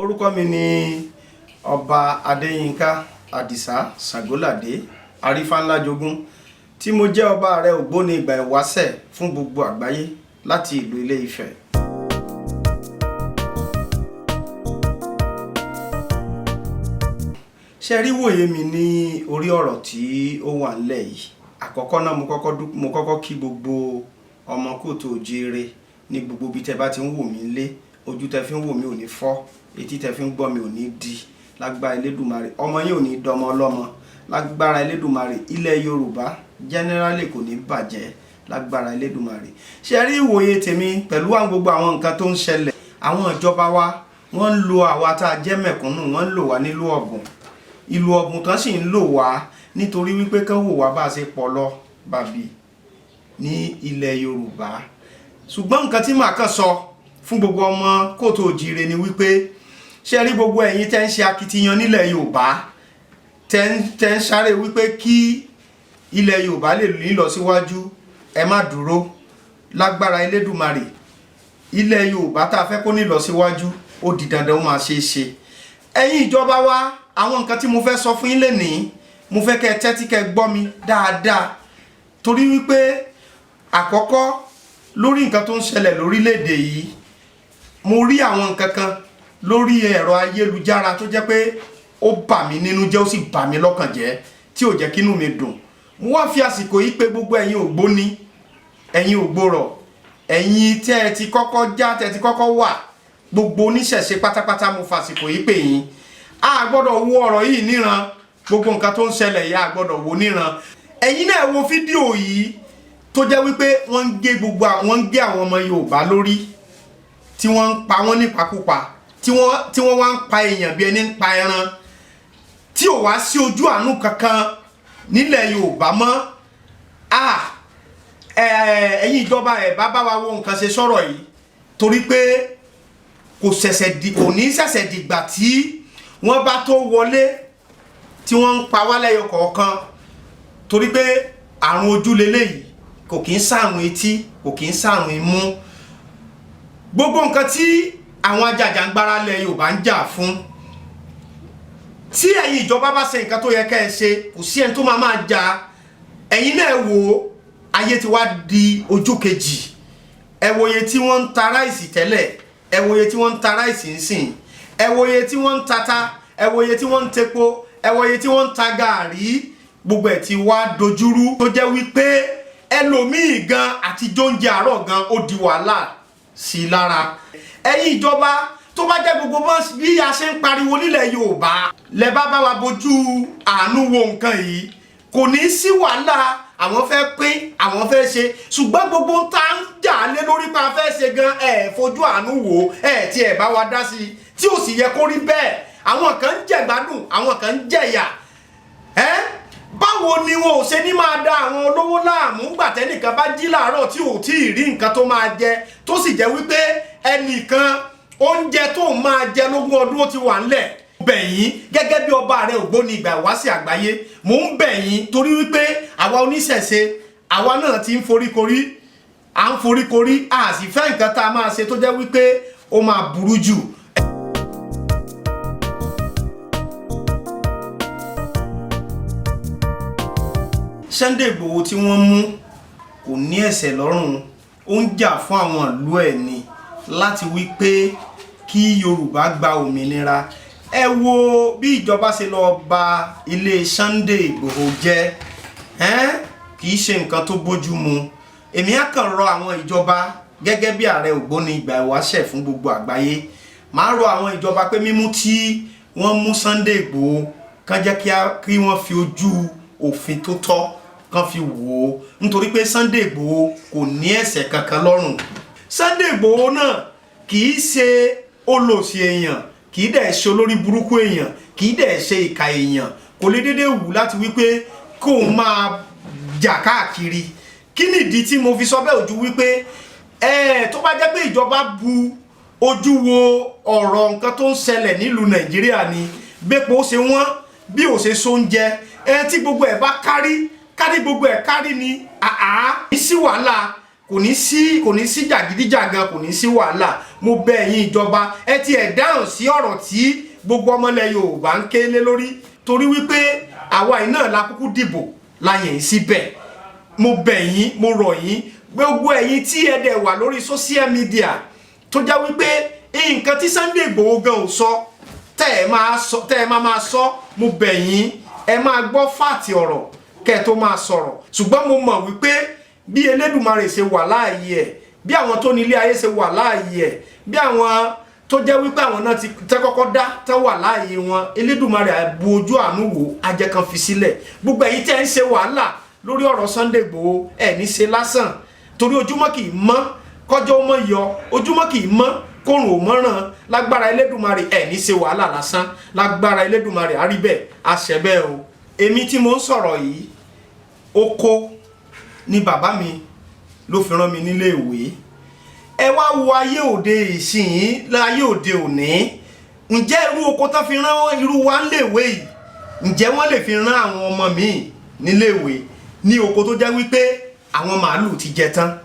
Orúkọ mi ni Ọba Adéyínká Àdìsá Ṣàngóládé Arífánlájogún tí mo jẹ́ ọba ààrẹ Ògbóni ìgbà ìwáṣẹ̀ fún gbogbo àgbáyé láti ìlú Ilé Ifẹ̀. Ṣé rí wòye mi ní orí ọ̀rọ̀ tí ó wà nílẹ̀ yìí. Àkọ́kọ́ náà mo kọ́kọ́ kí gbogbo ọmọ kóòtù òjíire ní gbogbo bí tẹ́ bá ti ń wò mí lé, ojú tẹ́ fi ń wò mí ò ní fọ́, etí tẹ́ fi ń gbọ́ mi ò ní di, lágbára Elédùmarè ọmọ yín ò ní dọmọ ọlọ́mọ, lágbára Elédùmarè ilẹ̀ Yorùbá generally kò ní bàjẹ́, lágbára Elédùmarè. Ṣé rí ìwòye tèmi pẹ̀lú gbogbo àwọn nǹkan tó ń ṣẹlẹ̀, àwọn ìjọba wa wọ́n ń lo àwa tá a jẹ́ mẹ̀kúnnù, wọ́n ń lò wá nílùú ọ̀bùn, ìlú ọ̀bùn tán sì ń lò wá nítorí wípé kán wò wá bá ṣe pọ̀ lọ bàbí ní ilẹ̀ Yorùbá. Ṣùgbọ́n nǹkan tí màá kàn sọ fún gbogbo ọmọ kóòtù òjíire ni wípé ṣé rí gbogbo ẹ̀yin tẹ́ ń ṣe akitiyan nílẹ̀ Yorùbá, tẹ́ ń sáré wípé kí ilẹ̀ Yorùbá lè lọ síwájú, ẹ má dúró, lágbára Elédùmarè ilẹ̀ Yorùbá tá a fẹ́ kó ní lọ síwájú ó di dandan ó máa ṣe é ṣe. Ẹ̀yin ìjọba wa, àwọn nǹkan tí mo fẹ́ sọ fún yín lénìí, mo fẹ́ kẹ́ tẹ́tí kẹ́ gbọ́ mi dáadáa, torí wípé àkọ́kọ́ lórí nǹkan tó ń ṣẹlẹ̀ lórílẹ̀‐èdè yìí, mo rí àwọn nǹkan kan lórí ẹ̀rọ ayélujára tó jẹ́ pé ó bà mí nínú jẹ́, ó sì bà mí lọ́kàn jẹ́, tí ò jẹ́ kínú mi dùn. Mo wá fi àsìkò yìí pé gbogbo ẹ̀yin ògbóni, ẹ̀yin ògbórọ̀, ẹ̀yin tẹ́ ẹ ti kọ́kọ́ já, tẹ́ ẹ ti kọ́kọ́ wà, gbogbo oníṣẹ̀ṣe pátápátá mo fàsìkò yìí pè yín. A gbọ́dọ̀ wo ọ̀rọ̀ yìí níran, gbogbo nǹkan tó ń ṣẹlẹ̀ yìí a gbọ́dọ̀ wo níran. Ẹ̀yin náà wo fídíò yìí tó jẹ́ wípé wọ́n ń gé àwọn ọmọ Yorùbá lórí, tí wọ́n ń pa wọ́n nípakúpa, tí wọ́n wá ń pa èèyàn bí ẹni ń pa ẹran, tí ò wá sí ojú àánú kankan nílẹ̀ Yorùbá mọ́. Ẹ̀yin ìjọba ẹ̀ bá wa wo nǹkan ṣe sọ̀rọ̀ yìí, torí pé kò ní ṣẹ̀ṣẹ̀ dìgbà tí wọ́n bá tó wọlé tí wọ́n ń pa wá lẹ́yọ kọ̀ọ̀kan, torí pé àrùn ojú leléyìí kò kí ń ṣàrùn etí, kò kí ń ṣàrùn imú. Gbogbo nǹkan tí àwọn ajàjàngbara ilẹ̀ Yorùbá ń jà fún, tí ẹ̀yin ìjọba bá ṣe nǹkan tó yẹ kẹ́ ẹ ṣe, kò sí ẹni tó máa jà. Ẹ̀yin náà wò ó, ayé ti wá di ojú kejì. Ẹ wo iye tí wọ́n ń ta ráìsì tẹ́lẹ̀, ẹ wo iye tí wọ́n ń ta ráìsì ńsìn, ẹ wo iye tí wọ́n ń tata, ẹ wo iye tí wọ́n ń tepo, ẹ wo iye tí wọ́n ń ta gàárì. Gbogbo ẹ̀ ti wá dojúrú tó jẹ́ wípé ẹlòmíì gan àti jóúnjẹ àárọ̀ gan ó di wàhálà sí i lára. Ẹ̀yin ìjọba tó bá jẹ́ gbogbo bí a ṣe ń pariwo nílẹ̀ Yorùbá lẹ bá wa bójú àánú wo nǹkan yìí, kò ní sí wàhálà àwọn fẹ́ pín, àwọn fẹ́ ṣe, ṣùgbọ́n gbogbo ń ta ń jà lé lórí pa fẹ́ ṣe gan fojú àánú wò tí ẹ̀ bá wa dá sí i, tí ò sì yẹ kó rí bẹ́ẹ̀. Àwọn kan ń jẹ̀gbádùn, àwọn kan ń jẹ̀yà. Báwo ni wọn ò ṣe ní máa da àwọn olówó láàmú gbà tẹ́nìkan bá jí láàárọ̀ tí ò tí ì rí nǹkan tó máa jẹ, tó sì jẹ́ wípé ẹnìkan oúnjẹ tó máa jẹ lógún ọdún ó ti wà ńlẹ̀. Bẹ̀ yín gẹ́gẹ́ bí ọba ààrẹ Ògbóni ìgbà ìwáṣẹ̀ àgbáyé, mò ń bẹ̀ yín torí wípé àwa oníṣẹ̀ṣe, àwa náà ti ń foríkorí, a sì fẹ́ nǹkan tá a máa ṣe tó jẹ́ wípé ó máa burú jù. Sunday Igboho tí wọ́n mú kò ní ẹ̀ṣẹ̀ lọ́rùn, ó ń jà fún àwọn ìlú ẹ̀ ni, láti wí pé kí Yorùbá gba òmìnira. Ẹ wo bí ìjọba ṣe lọ bà ilé Sunday Igboho jẹ́, kì í ṣe nǹkan tó bójú mu. Èmi á kàn rọ àwọn ìjọba gẹ́gẹ́ bí ààrẹ Ògbóni ìgbà ìwáṣẹ̀ fún gbogbo àgbáyé, máa rọ àwọn ìjọba pé mímú tí wọ́n mú Sunday Igboho kàn jẹ́ kí wọ́n fi ojú òfin tó tọ́ kan fi wò ó, nítorí pé Sunday Igboho kò ní ẹ̀ṣẹ̀ kankan lọ́rùn. Sunday Igboho náà kì í ṣe olòṣì èèyàn, kì í dẹ̀ ṣe olórí burúkú èèyàn, kì í dẹ̀ ṣe ìkà èèyàn. Kò lè dédé wù láti wípé kó máa jà káàkiri. Kí nìdí tí mo fi sọ bẹ́ẹ̀ ojú wípé tó bá jẹ́ pé ìjọba bu ojú wo ọ̀rọ̀ nǹkan tó ń ṣẹlẹ̀ nílùú Nàìjíríà ni, bépo ṣe wọ́n, bí ò ṣe sóúnjẹ, tí gbogbo ẹ̀ bá kárí gbogbo ẹ̀ kárí ni, ní sí wàhálà kò ní sí jàgídíjàgan, kò ní sí wàhálà. Mo bẹ̀ ẹ̀yin ìjọba ẹ ti ẹ̀ dáhùn sí ọ̀rọ̀ tí gbogbo ọmọlẹ̀ Yorùbá ń ké lé lórí, torí wípé àwa yìí náà la kúkú dìbò láyẹ̀ síbẹ̀. Mo bẹ̀ yín, mo rọ̀ yín, gbogbo ẹ̀yin tí ẹ dẹ̀ wà lórí social media tó já wípé nǹkan tí Sunday Igboho gan ò sọ tẹ́ ẹ máa sọ, mo bẹ̀ yín ẹ máa gbọ́ fàtì ọ̀rọ̀ kẹ́ tó máa sọ̀rọ̀. Ṣùgbọ́n mo mọ̀ wípé bí Elédùmarè ṣe wà láàyè ẹ̀, bí àwọn tó ní ilé ayé ṣe wà láàyè ẹ̀, bí àwọn tó jẹ́ wípé àwọn náà ti tẹ́ kọ́kọ́ dá tẹ́ wà láàyè wọn, Elédùmarè àbò ojú àánú wò ajẹ́ kan fi sílẹ̀. Gbogbo ẹ̀yin tẹ́ ń ṣe wàhálà lórí ọ̀rọ̀ Sunday Igboho ẹ̀ ní ṣe lásán, torí ojúmọ́ kì í mọ́ kọjọ́ mọ́ yọ, ojúmọ́ kì í mọ́ kórùn ò mọ́ràn. Lágbára Elédùmarè ẹ̀ ní ṣe wàhálà lásán, lágbára Elédùmarè á rí bẹ́ẹ̀ àṣẹ o. Èmi tí mo ń sọ̀rọ̀ yìí, oko ni bàbá mi ló fi rán mi nílé ìwé. Ẹ wá wo ayé òde ìsìn, láyé òde òní, ǹjẹ́ irú oko tán fi rán irú wa nílé ìwé yìí, ǹjẹ́ wọ́n lè fi rán àwọn ọmọ mi nílé ìwé ní oko tó jẹ́ wípé àwọn màálù ti jẹ tán?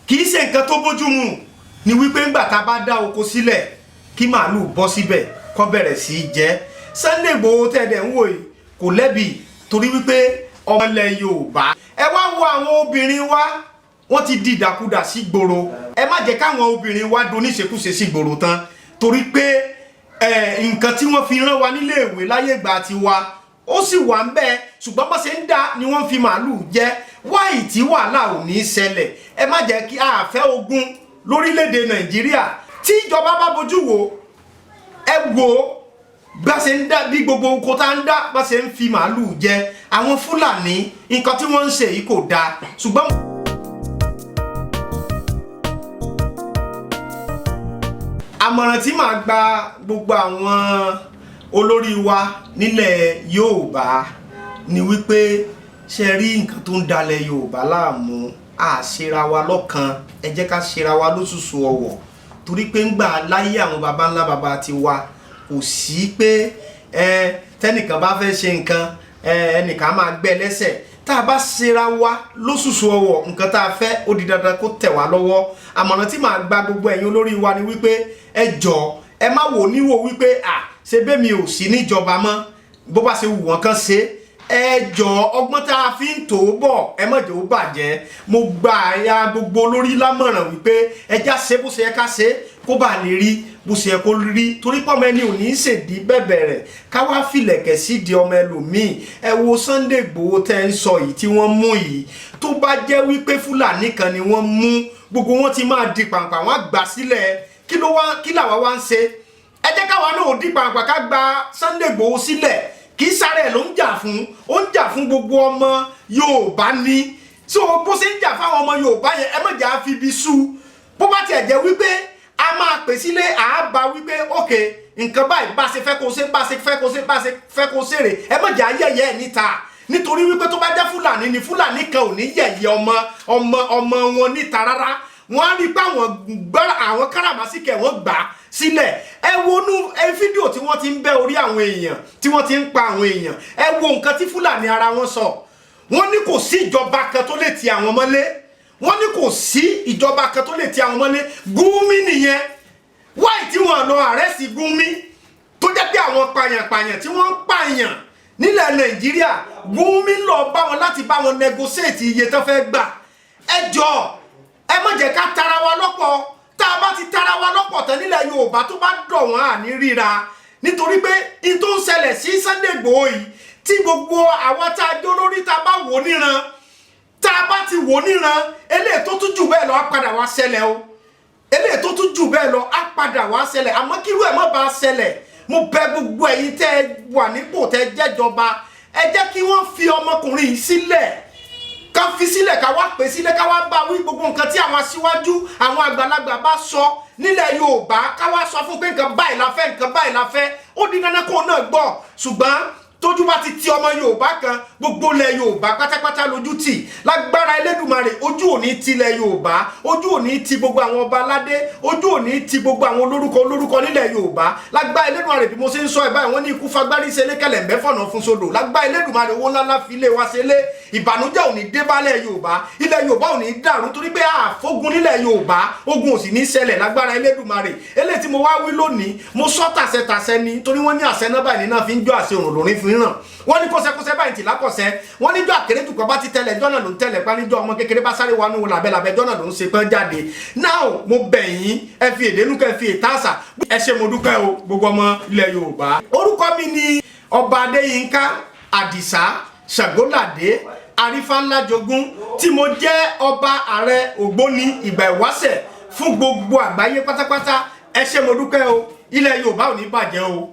Kì í ṣe nǹkan tó bójúmu ni wípé ńgbà tá bá dá oko sílẹ̀ kí màálù bọ́ síbẹ̀ kó bẹ̀rẹ̀ sí í jẹ. Sunday Igboho tẹ́ẹ̀dẹ̀ ń wò yìí kò lẹ́bi, torí wípé ọmọ ilẹ̀ Yorùbá. Ẹ wá wo àwọn obìnrin wa, wọ́n ti di ìdàkudà sí gbòòrò. Ẹ má jẹ́ káwọn obìnrin wa doníṣekúṣe sí gbòòrò tán, torí pé nǹkan tí wọ́n fi rán wa nílé ìwé láyé ìgbà tiwa ó sì wà ń bẹ, ṣùgbọ́n bó ṣe ń dá ni wọ́n fi màálù jẹ. Wáyì tí wàhálà ò ní ṣẹlẹ̀. Ẹ má jẹ́ kí a fẹ́ ogun lórílẹ̀‐èdè Nàìjíríà. Tí ìjọba bá bojú wo, ẹ wo bá ṣe ń dá, bí gbogbo oko tá ń dá bá ṣe ń fi màálù jẹ. Àwọn Fúlàní nǹkan tí wọ́n ń ṣe yìí kò dáa, ṣùgbọ́n àmọ̀ràn tí màá gba gbogbo àwọn olórí wa nílẹ̀ Yorùbá ni wípé ṣe rí nǹkan tó ń dalẹ̀ Yorùbá láàmú, a ṣera wa lọ́kan, ẹ jẹ́ ká ṣera wa lóṣùṣù ọwọ̀, torí pé ńgbà láyé àwọn baba ńlá baba ti wa kò sí pé tẹ́nìkan bá fẹ́ ṣe nǹkan ẹnìkan máa gbẹ́ lẹ́sẹ̀. Tá a bá ṣera wa lóṣùṣù ọwọ̀, nǹkan tá a fẹ́ ó di dandan kó tẹ̀ wá lọ́wọ́. Àmọ̀ràn tí màá gba gbogbo ẹ̀yin olórí wa ni wípé ẹ jọ̀ọ́ ẹ má wò níwò wípé ṣe bẹ́ẹ̀ mi ò sí níjọba mọ́, bó bá ṣe wù wọ́n kàn ṣe. Ẹ jọ̀ọ́ ọgbọ́n tá a fi ń tò ó bọ̀ ẹ má jẹ́ ó bàjẹ́. Mo gba àyà gbogbo olórí lámọ̀ràn wípé ẹjá ṣe bó ṣe yẹ ká ṣe kó bá lè rí bó ṣe yẹ kó rí, torí pọ́mọ ẹni ò ní í ṣèdí bẹ̀bẹ̀ rẹ̀ ká wá filẹ̀kẹ̀ sídìí ọmọ ẹlòmíì. Ẹ wo Sunday Igboho tẹ́ ń sọ yìí tí wọ́n mú yìí, tó bá jẹ́ wípé Fúlàní kan ni wọ́n mú, gbogbo wọn ti máa di pàǹpà, wọ́n á gbà sílẹ̀. Kí làwa wá ń ṣe? Ẹ jẹ́ káwa náà ò di pàǹpà ká gba Sunday Igboho sílẹ̀. Kì í sáré ló ń jà fún, ó ń jà fún gbogbo ọmọ Yorùbá ní. So bó ṣe ń jà fáwọn ọmọ Yorùbá yẹn, ẹ má jà á fi ibi sú. Bó bá tiẹ̀ jẹ́ wípé a máa pè sílé àábá wípé ókè nǹkan báyìí bá ṣe fẹ́ kó ṣe, bá ṣe fẹ́ kó ṣe, bá ṣe fẹ́ kó ṣèrè, ẹ má jà á yẹ̀yẹ́ ẹ̀ níta. Nítorí wípé tó bá jẹ́ Fúlàní ni Fúlàní kan ò ní yẹ̀yẹ́ ọmọ wọn níta rárá. Wọ́n á rí pé àwọn káràmásìkẹ̀ wọ́n gbà sílẹ̀. Ẹ wonú fídíò tí wọ́n ti ń bẹ́ orí àwọn èèyàn, tí wọ́n ti ń pa àwọn èèyàn. Ẹ wo nǹkan tí Fúlàní ara wọn sọ. Wọ́n ní kò sí ìjọba kan tó lè ti àwọn mọ́lé. Wọ́n ní kò sí ìjọba kan tó lè ti àwọn mọ́lé. Gúnmí nìyẹn. Wáì tí wọ́n lọ àrẹ́sì Gúnmí tó jẹ́ pé àwọn pààyàn tí wọ́n ń pààyàn nílẹ̀ Nàìjíríà, Gúnmí lọ bá wọn láti bá wọn negotiate iye tó fẹ́ gbà. Ẹ jọ̀ọ́ ẹ má jẹ́ ká tara wa lọ́pọ̀. Tá a bá ti tara wa lọ́pọ̀ tán nílẹ̀ Yorùbá tó bá dọ̀ wọ́n àní ríra, nítorí pé in tó ń ṣẹlẹ̀ sí Sunday Igboho yìí, tí gbogbo àwọn tá a jó lórí tá a bá wò níran, tá a bá ti wò níran, eléyìí tó tún jù bẹ́ẹ̀ lọ á padà wá ṣẹlẹ̀ o. Eléyìí tó tún jù bẹ́ẹ̀ lọ á padà wá ṣẹlẹ̀. Àmọ́ kí irú ẹ̀ má bàa ṣẹlẹ̀, mo bẹ̀ gbogbo ẹ̀yin tẹ́ ẹ wà nípò tẹ́ ẹ jẹ́jọba, ẹ jẹ́ kí wọ́n fi ọmọkùnrin yìí sílẹ̀. Ká fi sílẹ̀, ká wá pè sílẹ̀, ká wá bá wí gbogbo nǹkan tí àwọn aṣíwájú àwọn àgbàlagbà bá sọ nílẹ̀ Yorùbá, ká wá sọ fún pé nǹkan báyìí la fẹ́, nǹkan báyìí la fẹ́. Ó di dandan kó náà gbọ́. Ṣùgbọ́n tójú bá ti ti ọmọ Yorùbá kan gbogbo ilẹ̀ Yorùbá pátápátá lójú tì lágbára Elédùmarè ojú ò ní ti ilẹ̀ Yorùbá ojú ò ní ti gbogbo àwọn ọba aládé ojú ò ní ti gbogbo àwọn olórúkọ nílẹ̀ Yorùbá lágbára Elédùmarè bí mo ṣe ń sọ ẹ̀ báyìí wọ́n ní ikú fagbárí ṣẹlẹ̀ kẹlẹ̀ mẹ́fọ̀nà fún sódò lágbára Elédùmarè owó ńláńlá fi lé wa ṣẹlẹ̀ ìbànújẹ́ ò ní dé bálẹ̀ Yorùbá ilẹ̀ Yorùbá ò ní dàrú torí pé àfogun nílẹ̀ Yorùbá ogun ò sì ní ṣẹlẹ̀ lágbára Elédùmarè eléyìí tí mo wá wí lónìí mo sọ tàṣẹ ni torí wọ́n ní àṣẹ náà báyìí náà fi ń jọ àṣẹ òrùn lórí fi ń ràn wọ́n ní kọ́sẹ́kọ́sẹ́ báyìí tì lákọ̀sẹ́ wọ́n níjọ́ àkérédù kan bá ti tẹ́lẹ̀ jọ́nà ló ń tẹ́lẹ̀ pa níjọ́ ọmọ kékeré bá sáré wọnú làbẹ́làbẹ́ jọ́nà ló ń ṣe pọ́n jáde now mo bẹ̀ yín ẹ fi èdénú kẹ́ fi ètà àṣà ẹ ṣe mo dúpẹ́ o gbogbo ọmọ ilẹ̀ Yorùbá orúkọ mi ni Ọba Adéyínká Àdìsá Ṣàngóládé Arífánlájogún tí mo jẹ́ ọba ààrẹ Ògbóni ìgbà ìwáṣẹ̀ fún gbogbo àgbáyé pátápátá ẹ ṣe mo dúpẹ́ o ilẹ̀ Yorùbá ò ní bàjẹ́ o.